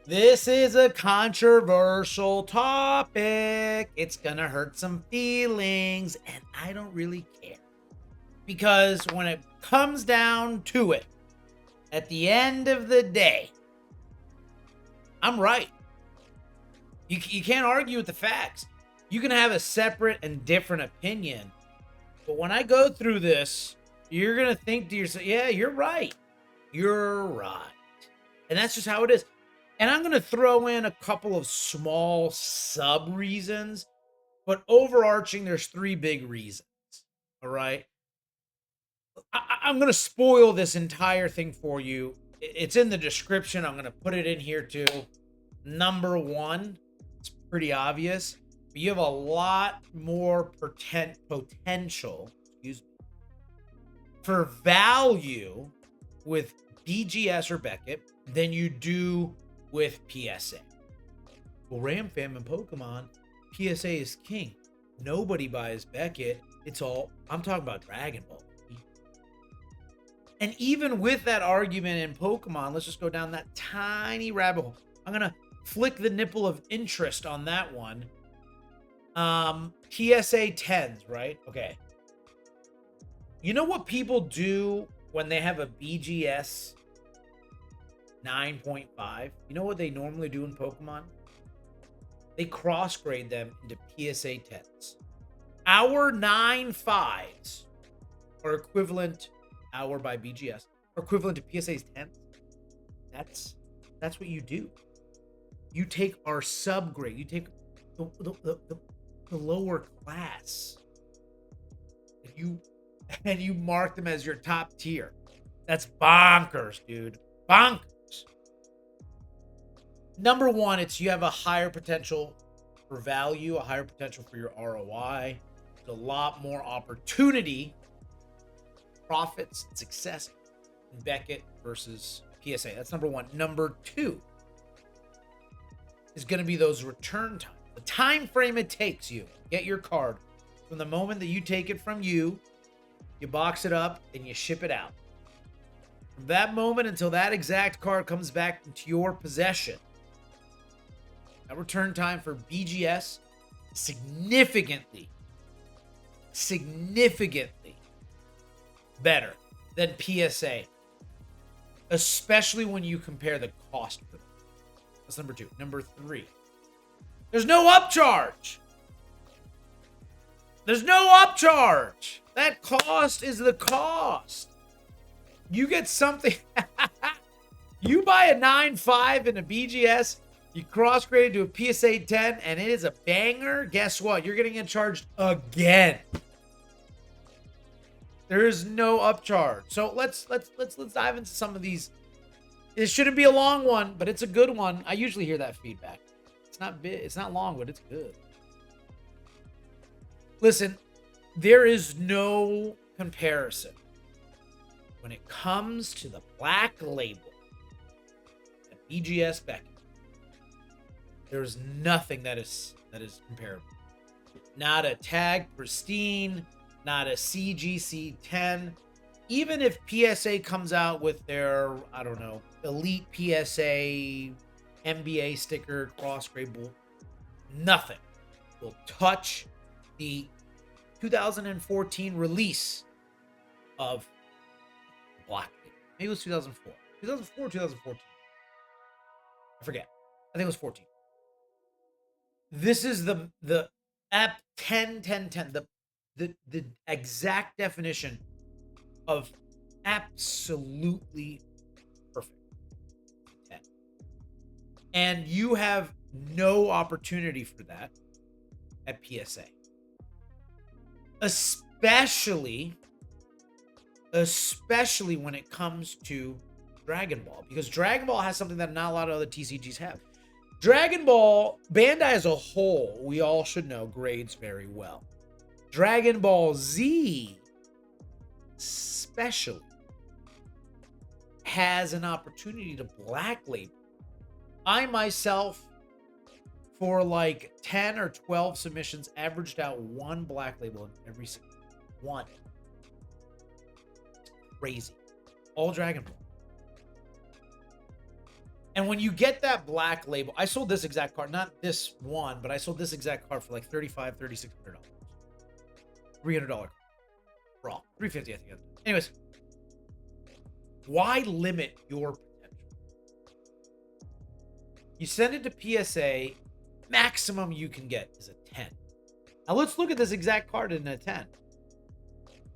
This is a controversial topic. It's gonna hurt some feelings, and I don't really care. Because when it comes down to it, at the end of the day, I'm right. You can't argue with the facts. You can have a separate and different opinion. But when I go through this, you're going to think to yourself, yeah, you're right. You're right. And that's just how it is. And I'm going to throw in a couple of small sub reasons, but overarching, there's three big reasons. All right. I'm going to spoil this entire thing for you. It's in the description. I'm going to put it in here too. Number one, it's pretty obvious, but you have a lot more potential, for value with BGS or Beckett than you do with PSA. Well, Ram Fam and Pokemon, PSA is king. Nobody buys Beckett. It's all, I'm talking about Dragon Ball. And even with that argument in Pokemon, let's just go down that tiny rabbit hole. I'm going to flick the nipple of interest on that one. PSA 10s, right? Okay. You know what people do when they have a BGS 9.5? You know what they normally do in Pokemon? They cross-grade them into PSA 10s. Our 9.5s are equivalent, our by BGS, are equivalent to PSA's 10s. That's what you do. You take our subgrade. You take the lower class. And you mark them as your top tier. That's bonkers, dude. Bonkers. Number one, it's you have a higher potential for value, a higher potential for your ROI. There's a lot more opportunity, profits, and success in Beckett versus PSA. That's number one. Number two is going to be those return times. The time frame it takes you get your card from the moment that you take it from you box it up, and you ship it out. From that moment until that exact card comes back into your possession, that return time for BGS significantly better than PSA, especially when you compare the cost for them. That's number two. Number three, there's no upcharge. There's no upcharge. That cost is the cost. You get something. You buy a 9.5 in a BGS, you cross-grade to a PSA 10, and it is a banger. Guess what? You're getting charged again. There is no upcharge. So let's dive into some of these. It shouldn't be a long one, but it's a good one. I usually hear that feedback. It's not big. It's not long, but it's good. Listen, there is no comparison when it comes to the black label at BGS Beckett. There's nothing that is comparable. Not a tag pristine, not a CGC 10. Even if PSA comes out with their, I don't know, elite PSA NBA sticker cross-grade bull, nothing will touch the 2014 release of Black. Maybe it was 2004. 2004 or 2014. I forget. I think it was 14. This is the app 10. The exact definition of absolutely perfect 10. And you have no opportunity for that at PSA. Especially when it comes to Dragon Ball, because Dragon Ball has something that not a lot of other TCGs have. Dragon Ball, Bandai as a whole, we all should know, grades very well. Dragon Ball Z, especially, has an opportunity to black label. I myself, for like 10 or 12 submissions, averaged out one black label in every single one. Crazy. All Dragon Ball. And when you get that black label, I sold this exact card, not this one, but I sold this exact card for like $3,500, $3,600. $300 for all. $350, I think. Anyways, why limit your potential? You send it to PSA, maximum you can get is a 10. Now let's look at this exact card in a 10.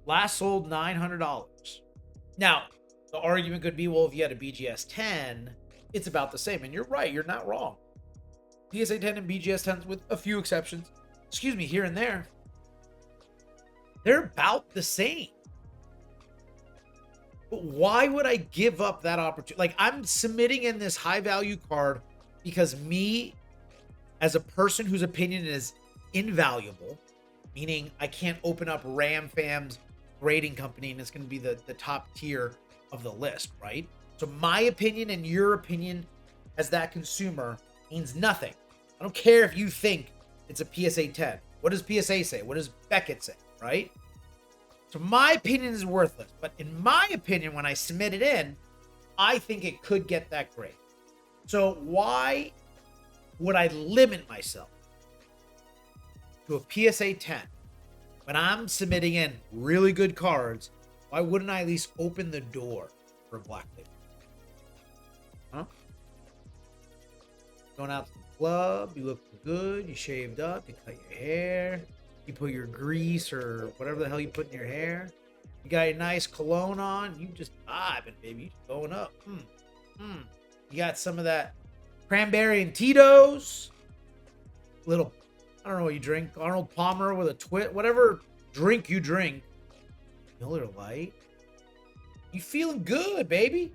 Last sold $900. Now, the argument could be, well, if you had a BGS 10, it's about the same. And you're right, you're not wrong. PSA 10 and BGS 10s, with a few exceptions, here and there, they're about the same. But why would I give up that opportunity? Like, I'm submitting in this high value card because me, as a person whose opinion is invaluable, meaning I can't open up Ram Fam's grading company and it's going to be the top tier of the list, right? So my opinion and your opinion as that consumer means nothing. I don't care if you think it's a PSA 10. What does PSA say? What does Beckett say, right? So my opinion is worthless. But in my opinion, when I submit it in, I think it could get that grade. So why would I limit myself to a PSA 10 when I'm submitting in really good cards? Why wouldn't I at least open the door for a black label? Huh? Going out to the club, you look good, you shaved up, you cut your hair, you put your grease or whatever the hell you put in your hair, you got your nice cologne on, you just vibing, baby, you just going up. You got some of that cranberry and Tito's, little, I don't know what you drink, Arnold Palmer with a twit, whatever drink you drink, Miller Lite. You feeling good, baby.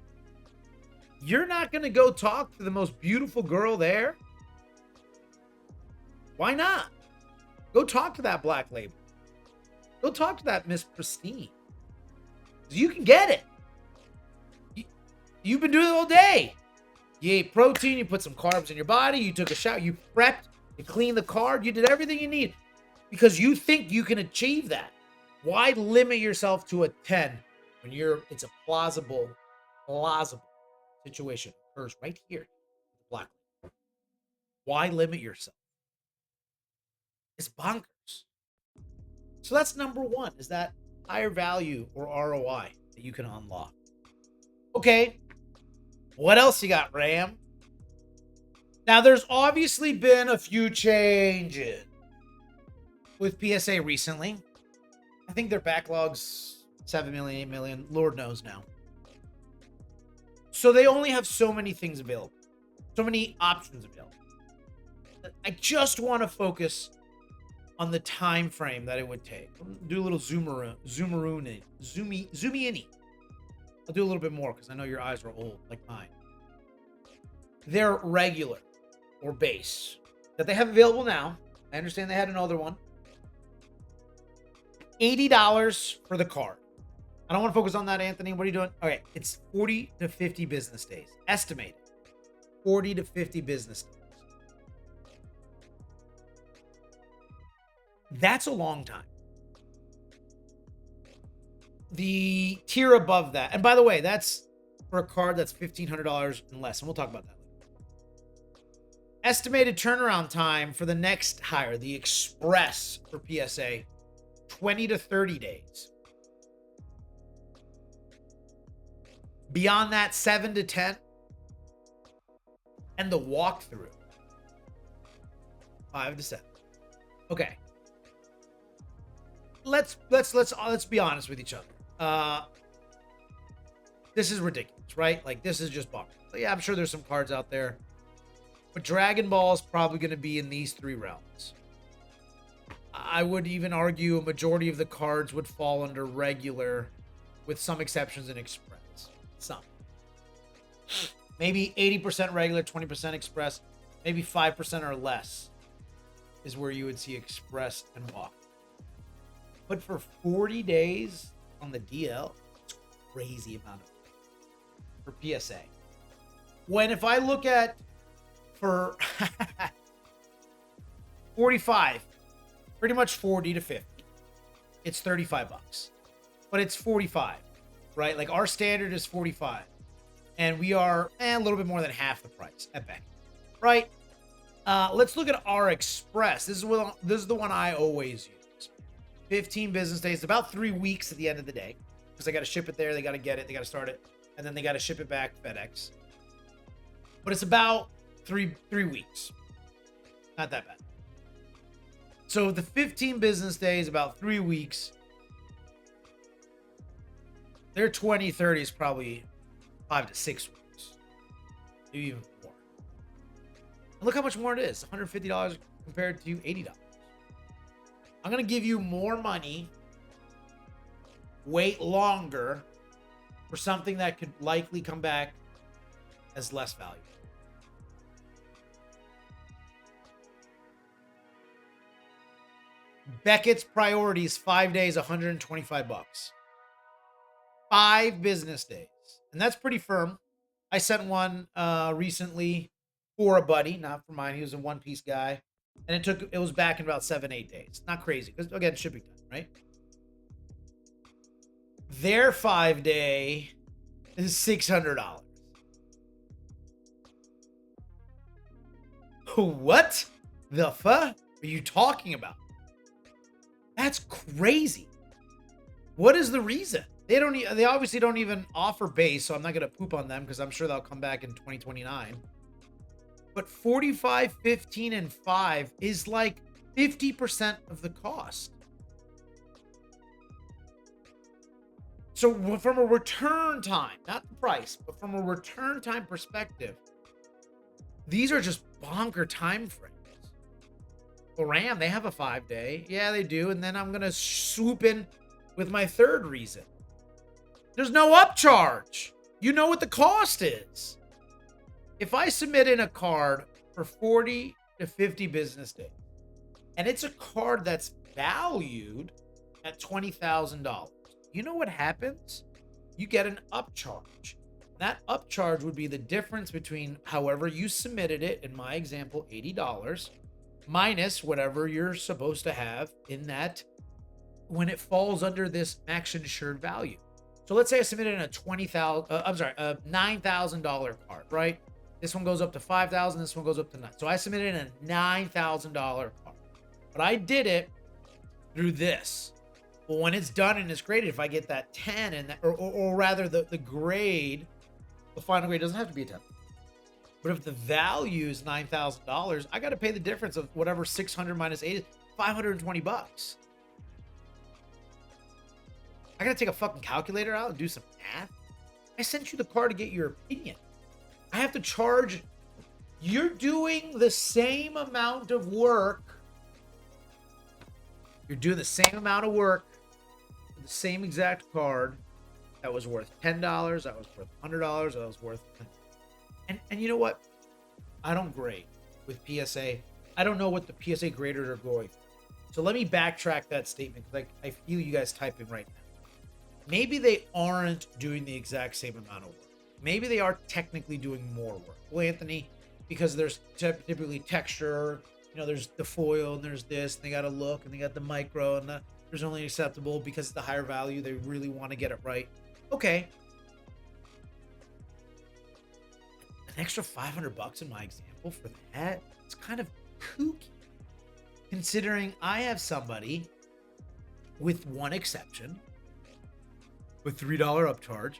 You're not going to go talk to the most beautiful girl there? Why not? Go talk to that black label. Go talk to that Miss Pristine. You can get it. You've been doing it all day. You ate protein, you put some carbs in your body, you took a shower, you prepped, you cleaned the card, you did everything you need because you think you can achieve that. Why limit yourself to a 10 when it's a plausible situation occurs right here with the black label? Why limit yourself? It's bonkers. So that's number one, is that higher value or ROI that you can unlock. Okay, what else you got, Ram? Now, there's obviously been a few changes with PSA recently. I think their backlog's 7 million, 8 million, Lord knows now. So they only have so many things available, so many options available. I just want to focus on the time frame that it would take. Do a little zoom in. I'll do a little bit more because I know your eyes are old like mine. They're regular or base that they have available now. I understand they had another one. $80 for the card. I don't want to focus on that, Anthony. What are you doing? Okay, it's 40 to 50 business days. Estimated 40 to 50 business days. That's a long time. The tier above that, and by the way, that's for a card that's $1,500 and less, and we'll talk about that later. Estimated turnaround time for the next higher, the Express for PSA, 20 to 30 days. Beyond that, 7 to 10. And the walkthrough, 5 to 7. Okay. Let's be honest with each other. This is ridiculous, right? Like, this is just bonkers. Yeah, I'm sure there's some cards out there, but Dragon Ball is probably going to be in these three realms. I would even argue a majority of the cards would fall under regular, with some exceptions in Express. Some. Maybe 80% regular, 20% Express, maybe 5% or less is where you would see Express and walk. But for 40 days on the DL, it's crazy amount of for PSA. When if I look at for 45, pretty much 40 to 50, it's $35. But it's 45, right? Like our standard is 45. and we are a little bit more than half the price at Beckett, right? Let's look at our Express. This is the one I always use. 15 business days, about 3 weeks at the end of the day, because they got to ship it there, they got to get it, they got to start it, and then they got to ship it back FedEx. But it's about three weeks. Not that bad. So the 15 business days, about 3 weeks. Their 2030 is probably 5 to 6 weeks. Maybe even more. And look how much more it is. $150 compared to $80. I'm going to give you more money, wait longer for something that could likely come back as less value. Beckett's priorities, 5 days, $125. 5 business days. And that's pretty firm. I sent one recently for a buddy, not for mine. He was a one-piece guy. And it was back in about 7-8 days. Not crazy, because again, shipping time, right? Their 5-day is $600. What the fuck are you talking about? That's crazy. What is the reason? They obviously don't even offer base, so I'm not going to poop on them because I'm sure they'll come back in 2029. But 45, 15, and 5 is like 50% of the cost. So from a return time, not the price, but from a return time perspective, these are just bonker time frames. Well, Ram, they have a 5-day. Yeah, they do. And then I'm going to swoop in with my third reason. There's no upcharge. You know what the cost is. If I submit in a card for 40 to 50 business days, and it's a card that's valued at $20,000, you know what happens? You get an upcharge. That upcharge would be the difference between however you submitted it, in my example, $80, minus whatever you're supposed to have in that when it falls under this max insured value. So let's say I submitted in a a $9,000 card, right? This one goes up to $5,000. This one goes up to $9,000. So I submitted in a $9,000 card, but I did it through this. Well, when it's done and it's graded, if I get that 10 and that, or rather the grade, the final grade doesn't have to be a 10. But if the value is $9,000, I got to pay the difference of whatever 600 minus 8 is, $520. I got to take a fucking calculator out and do some math. I sent you the card to get your opinion. I have to charge. You're doing the same amount of work. You're doing the same amount of work for the same exact card that was worth $10, that was worth $100, that was worth $10. And you know what? I don't grade with PSA. I don't know what the PSA graders are going for. So let me backtrack that statement because I feel you guys typing right now. Maybe they aren't doing the exact same amount of work. Maybe they are technically doing more work. Well, Anthony, because there's typically texture, there's the foil and there's this, and they got to look and they got the micro and there's only acceptable because it's the higher value. They really want to get it right. Okay. An extra $500 in my example for that, it's kind of kooky. Considering I have somebody with one exception, with $3 upcharge,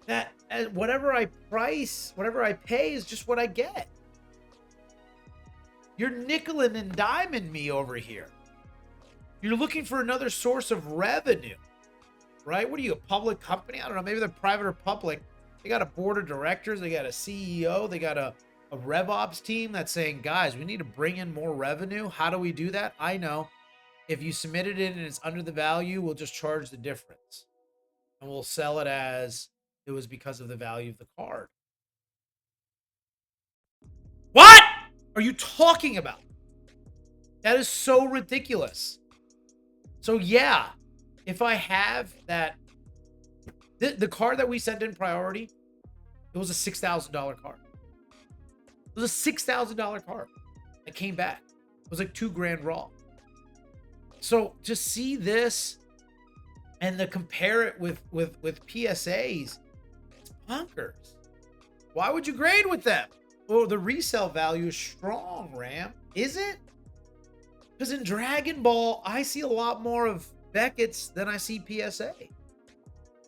that whatever I pay is just what I get. You're nickeling and diming me over here. You're looking for another source of revenue, right? What are you, a public company? I don't know. Maybe they're private or public. They got a board of directors. They got a CEO. They got a RevOps team that's saying, guys, we need to bring in more revenue. How do we do that? I know. If you submit it in and it's under the value, we'll just charge the difference. And we'll sell it as it was because of the value of the card. What are you talking about? That is so ridiculous. So yeah, if I have that, the card that we sent in priority, it was a $6,000 card. It was a $6,000 card that came back. It was like $2,000 raw. So to see this and to compare it with PSAs, it's bonkers. Why would you grade with them? Well, the resale value is strong, Ram. Is it? Because in Dragon Ball, I see a lot more of Beckett's than I see PSA.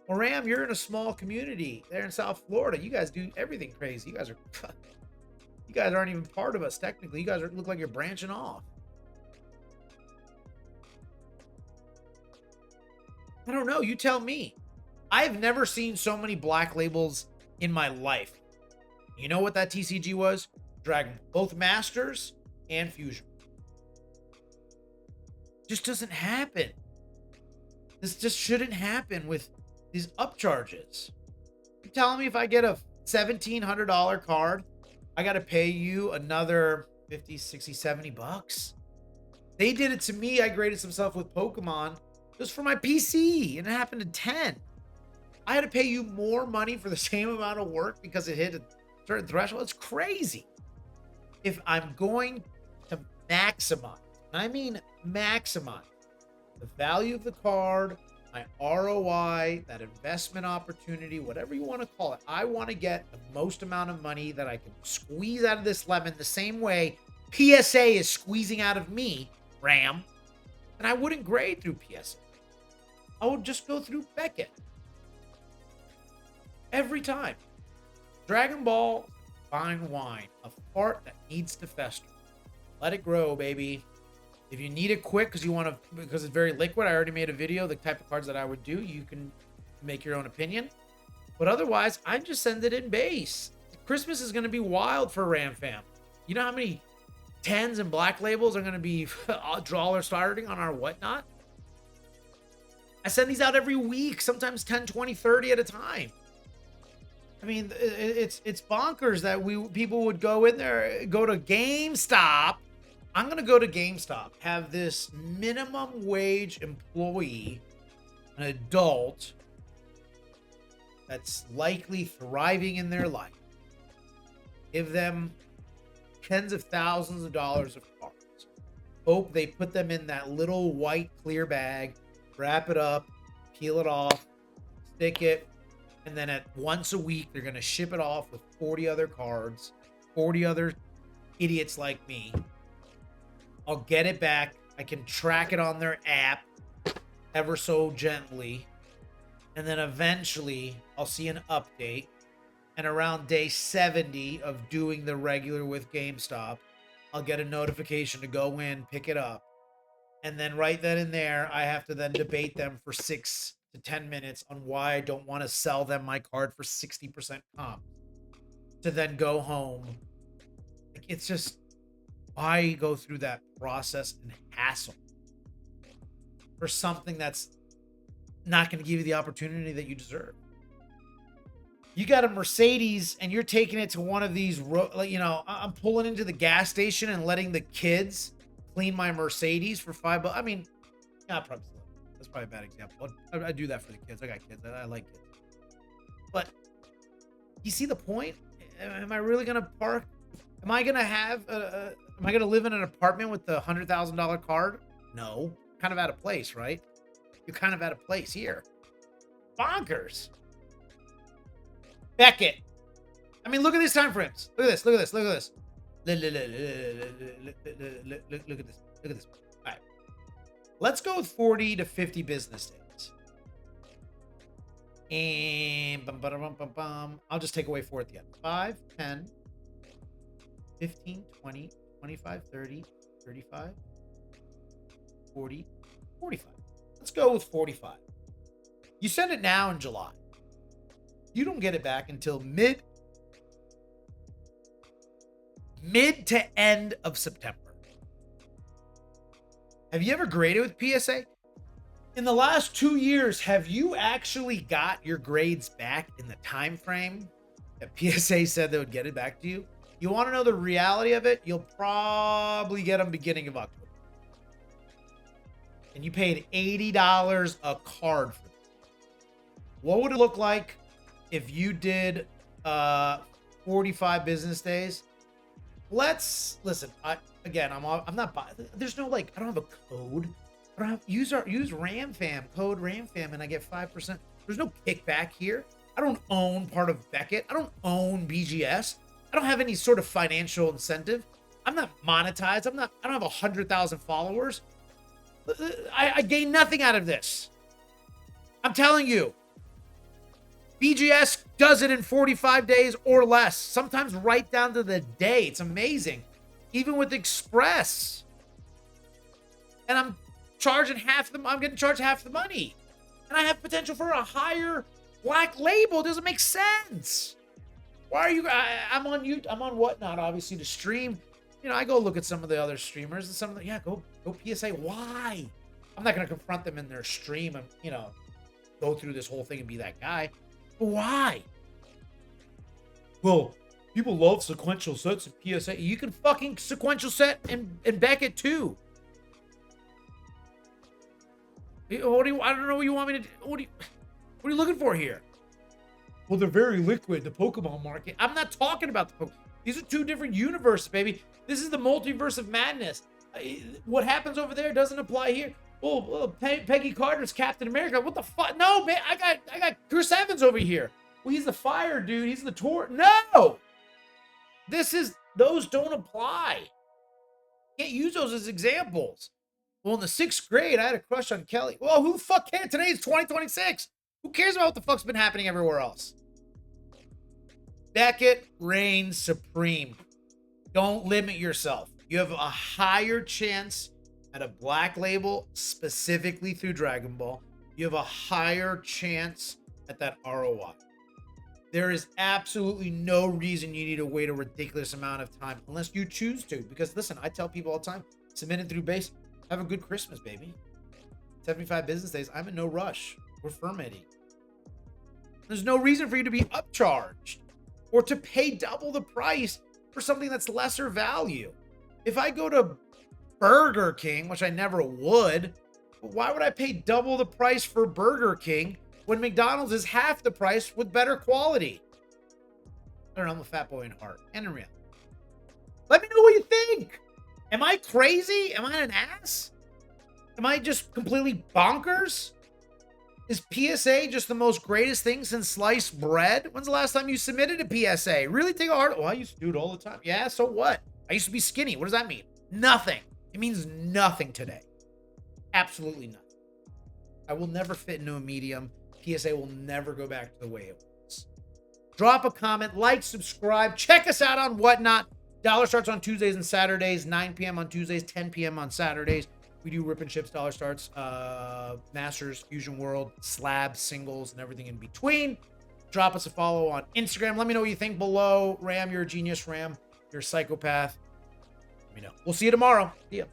Well, Ram, you're in a small community there in South Florida. You guys do everything crazy. You guys aren't even part of us technically. You guys look like you're branching off. I don't know. You tell me. I have never seen so many black labels in my life. You know what that TCG was? Dragon. Both Masters and Fusion. Just doesn't happen. This just shouldn't happen with these upcharges. You're telling me if I get a $1,700 card, I got to pay you another 50, 60, 70 bucks? They did it to me. I graded some stuff with Pokemon. It was for my PC, and it happened to 10. I had to pay you more money for the same amount of work because it hit a certain threshold. It's crazy. If I'm going to maximize, and I mean maximize, the value of the card, my ROI, that investment opportunity, whatever you want to call it, I want to get the most amount of money that I can squeeze out of this lemon the same way PSA is squeezing out of me, Ram. And I wouldn't grade through PSA. I would just go through Beckett. Every time. Dragon Ball, fine wine. A fart that needs to fester. Let it grow, baby. If you need it quick because you want to, because it's very liquid, I already made a video, the type of cards that I would do. You can make your own opinion. But otherwise, I just send it in base. Christmas is going to be wild for Ram Fam. You know how many 10s and black labels are going to be dollar starting on our whatnot? I send these out every week, sometimes 10, 20, 30 at a time. I mean, it's bonkers that people would go in there, go to GameStop. I'm going to go to GameStop, have this minimum wage employee, an adult that's likely thriving in their life, give them tens of thousands of dollars of cards. Hope they put them in that little white clear bag, wrap it up, peel it off, stick it, and then at once a week, they're going to ship it off with 40 other cards, 40 other idiots like me. I'll get it back. I can track it on their app ever so gently. And then eventually I'll see an update. And around day 70 of doing the regular with GameStop, I'll get a notification to go in, pick it up. And then right then and there, I have to then debate them for 6 to 10 minutes on why I don't want to sell them my card for 60% comp. To then go home. It's just, why go through that process and hassle for something that's not going to give you the opportunity that you deserve? You got a Mercedes and you're taking it to one of these, I'm pulling into the gas station and letting the kids clean my Mercedes for $5. I mean, probably that's probably a bad example. I do that for the kids. I got kids. I like kids. But you see the point? Am I really going to park? Am I going to have am I going to live in an apartment with the $100,000 card? No. Kind of out of place, right? You're kind of out of place here. Bonkers. Beckett. I mean, look at these time frames. Look at this. Look at this. Look at this. Look at this. Look at this. All right. Let's go with 40 to 50 business days. And I'll just take away 4 at the end. 5, 10, 15, 20, 25, 30, 35, 40, 45. Let's go with 45. You send it now in July. You don't get it back until mid to end of September. Have you ever graded with PSA? In the last 2 years, have you actually got your grades back in the time frame that PSA said they would get it back to you? You want to know the reality of it? You'll probably get them beginning of October. And you paid $80 a card for them. What would it look like if you did 45 business days? Let's listen. I'm not buying. There's no I don't have a code. I don't have use RamFam code RamFam and I get 5%. There's no kickback here. I don't own part of Beckett. I don't own BGS. I don't have any sort of financial incentive. I'm not monetized. I don't have 100,000 followers. I gain nothing out of this. I'm telling you. BGS does it in 45 days or less, sometimes right down to the day. It's amazing. Even with Express. And I'm charging I'm getting charged half the money. And I have potential for a higher black label. It doesn't make sense. Why are you, I'm on YouTube, I'm on Whatnot, obviously, to stream. You know, I go look at some of the other streamers and some of the, yeah, go PSA. Why? I'm not going to confront them in their stream and, you know, go through this whole thing and be that guy. But why? Well, people love sequential sets in PSA. You can fucking sequential set in Beckett too. What do you, I don't know what you want me to do. What are you looking for here? Well, they're very liquid, the Pokemon market. I'm not talking about the Pokemon. These are two different universes, baby. This is the multiverse of madness. What happens over there doesn't apply here. Oh, Peggy Carter's Captain America. What the fuck? No, man, I got Chris Evans over here. Well, he's the fire dude. He's the tour. No, those don't apply. Can't use those as examples. Well, in the 6th grade, I had a crush on Kelly. Well, who the fuck cares? Today's 2026. Who cares about what the fuck's been happening everywhere else? Beckett reigns supreme. Don't limit yourself. You have a higher chance at a black label, specifically through Dragon Ball. You have a higher chance at that ROI. There is absolutely no reason you need to wait a ridiculous amount of time unless you choose to. Because listen, I tell people all the time, submit it through base. Have a good Christmas, baby. 75 business days. I'm in no rush. We're fermenting. There's no reason for you to be upcharged or to pay double the price for something that's lesser value. If I go to Burger King, which I never would, why would I pay double the price for Burger King when McDonald's is half the price with better quality? I don't know, I'm a fat boy in heart and in reality. Let me know what you think. Am I crazy? Am I an ass? Am I just completely bonkers? Is PSA just the most greatest thing since sliced bread? When's the last time you submitted a PSA? Really take a hard... Well, I used to do it all the time. Yeah, so what? I used to be skinny. What does that mean? Nothing. It means nothing today. Absolutely nothing. I will never fit into a medium. PSA will never go back to the way it was. Drop a comment, like, subscribe. Check us out on Whatnot. Dollar starts on Tuesdays and Saturdays, 9 p.m. on Tuesdays, 10 p.m. on Saturdays. We do rip and ships, dollar starts, Masters, Fusion World, slabs, singles, and everything in between. Drop us a follow on Instagram. Let me know what you think below. Ram, you're a genius. Ram, you're a psychopath. Let me know. We'll see you tomorrow. See ya.